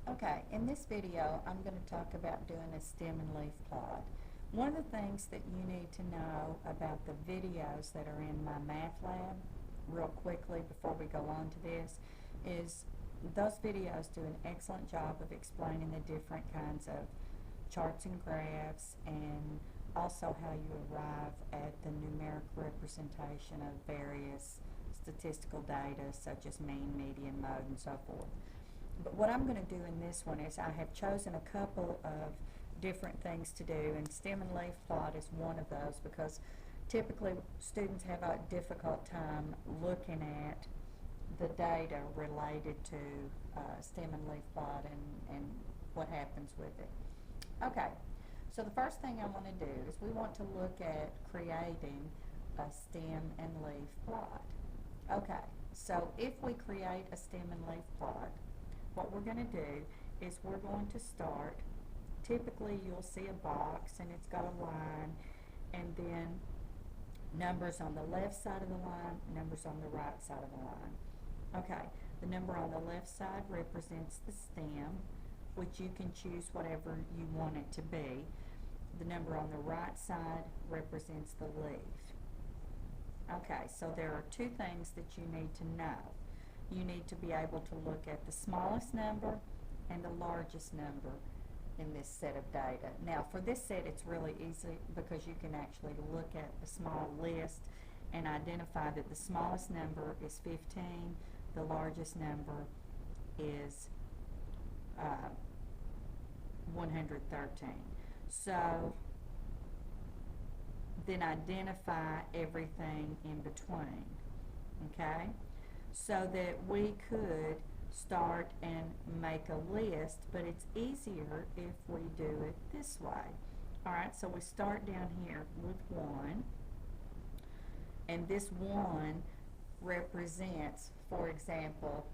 Okay, in this video, I'm going to talk about doing a stem and leaf plot. One of the things that you need to know about the videos that are in my math lab, real quickly before we go on to this, is those videos do an excellent job of explaining the different kinds of charts and graphs, and also how you arrive at the numeric representation of various statistical data such as mean, median, mode, and so forth. But what I'm going to do in this one is I have chosen a couple of different things to do, and stem and leaf plot is one of those because typically students have a difficult time looking at the data related to stem and leaf plot and what happens with it. Okay, so the first thing I want to do is we want to look at creating a stem and leaf plot. Okay, so if we create a stem and leaf plot, what we're going to do is we're going to start, typically you'll see a box and it's got a line and then numbers on the left side of the line, numbers on the right side of the line. Okay, the number on the left side represents the stem, which you can choose whatever you want it to be. The number on the right side represents the leaf. Okay, so there are two things that you need to know. You need to be able to look at the smallest number and the largest number in this set of data. Now for this set it's really easy because you can actually look at a small list and identify that the smallest number is 15, the largest number is 113. So then identify everything in between, okay? So that we could start and make a list, but it's easier if we do it this way. Alright, so we start down here with 1, and this 1 represents, for example,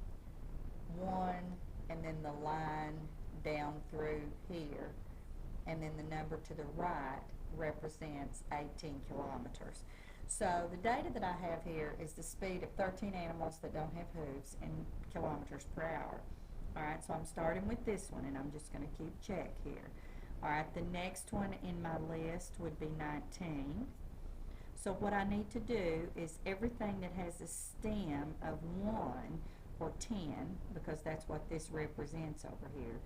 1 and then the line down through here, and then the number to the right represents 18 kilometers. So the data that I have here is the speed of 13 animals that don't have hooves in kilometers per hour. Alright, so I'm starting with this one and I'm just going to keep check here. Alright, the next one in my list would be 19. So what I need to do is everything that has a stem of 1 or 10, because that's what this represents over here,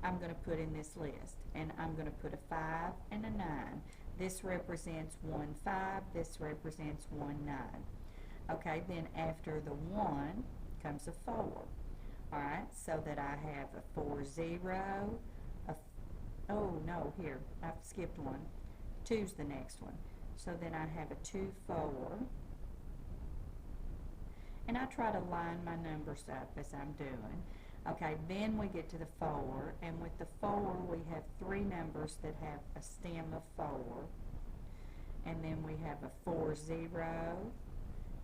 I'm going to put in this list. And I'm going to put a 5 and a 9. This represents 1, 5. This represents 1, 9. Okay, then after the 1 comes a 4. Alright, so that I have a 4, 0. Oh, no, here, I've skipped one. 2's the next one. So then I have a 2, 4. And I try to line my numbers up as I'm doing. Okay, then we get to the 4, and with the 4 we have 3 numbers that have a stem of 4, and then we have a 4, 0,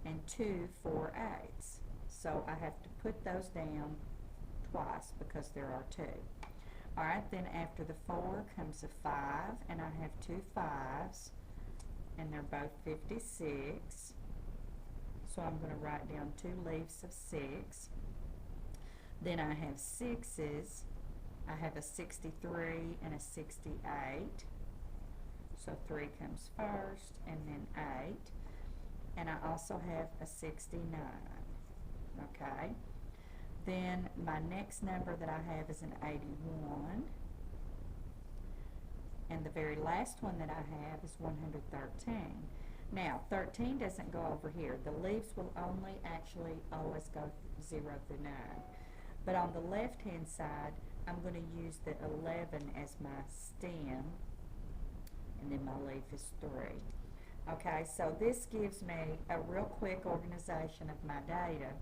and 2, 4, 8s. So I have to put those down twice because there are 2. Alright, then after the 4 comes a 5, and I have 2 5s, and they're both 56. So I'm going to write down 2 leaves of 6. Then I have 6s. I have a 63 and a 68. So 3 comes first, and then 8. And I also have a 69. Okay. Then my next number that I have is an 81. And the very last one that I have is 113. Now, 13 doesn't go over here. The leaves will only actually always go 0 through 9. But on the left-hand side, I'm going to use the 11 as my stem, and then my leaf is 3. Okay, so this gives me a real quick organization of my data.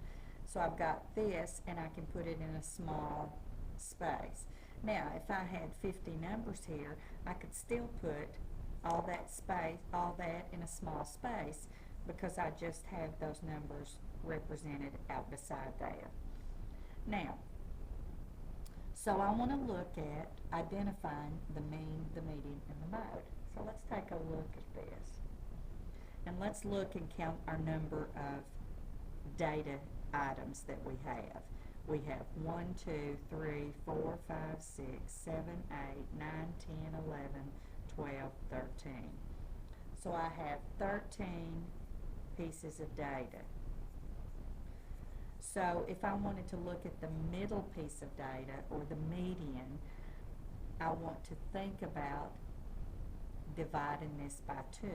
So I've got this, and I can put it in a small space. Now, if I had 50 numbers here, I could still put all that in a small space because I just have those numbers represented out beside there. Now, so I want to look at identifying the mean, the median, and the mode. So let's take a look at this. And let's look and count our number of data items that we have. we have 1, 2, 3, 4, 5, 6, 7, 8, 9, 10, 11, 12, 13. So I have 13 pieces of data. So if I wanted to look at the middle piece of data, or the median, I want to think about dividing this by 2.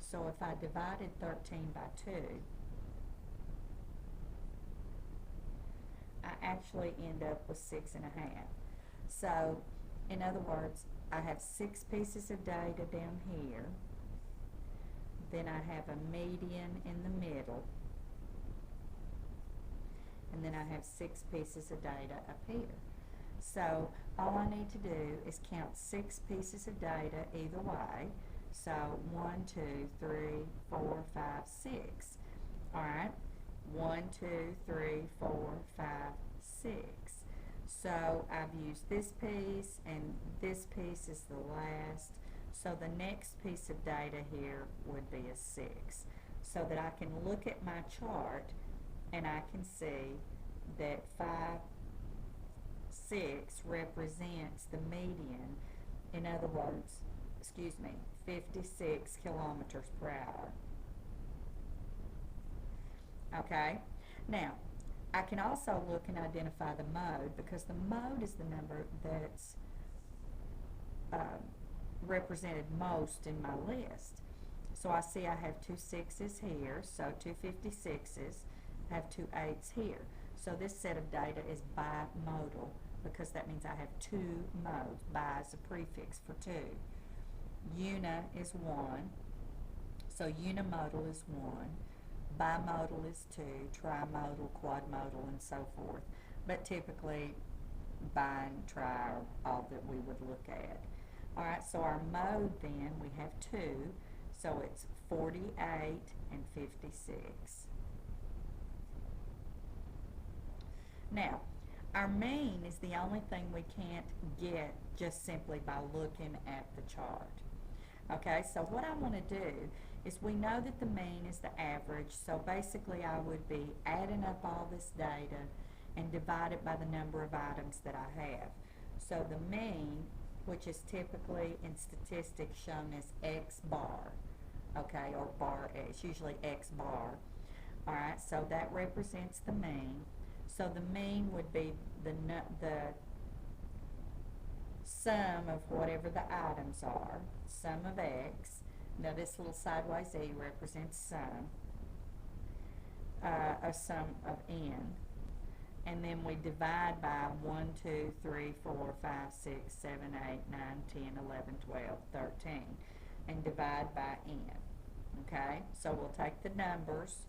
So if I divided 13 by 2, I actually end up with 6.5. So, in other words, I have 6 pieces of data down here, then I have a median in the middle, and then I have 6 pieces of data up here. So all I need to do is count 6 pieces of data either way. So 1, 2, 3, 4, 5, 6. Alright, 1, 2, 3, 4, 5, 6. So I've used this piece, and this piece is the last. So the next piece of data here would be a 6. So that I can look at my chart and I can see that 5, 6 represents the median. In other words, 56 kilometers per hour. Okay? Now, I can also look and identify the mode, because the mode is the number that's represented most in my list. So I see I have 2 6s here, so 2 56s, I have 2 8s here. So this set of data is bimodal, because that means I have 2 modes. Bi is a prefix for 2. Uni is 1, so unimodal is 1. Bimodal is 2, trimodal, quadmodal, and so forth. But typically, bi and tri are all that we would look at. Alright, so our mode then, we have 2, so it's 48 and 56. Now, our mean is the only thing we can't get just simply by looking at the chart. Okay, so what I want to do is, we know that the mean is the average, so basically I would be adding up all this data and divide it by the number of items that I have. So the mean, which is typically in statistics shown as X bar, okay, or bar, it's usually X bar. Alright, so that represents the mean. So the mean would be the sum of whatever the items are, sum of X. Now this little sideways E represents sum, a sum of N. And then we divide by 1, 2, 3, 4, 5, 6, 7, 8, 9, 10, 11, 12, 13. And divide by N. Okay? So we'll take the numbers,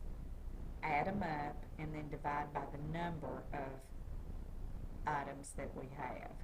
add them up, and then divide by the number of items that we have.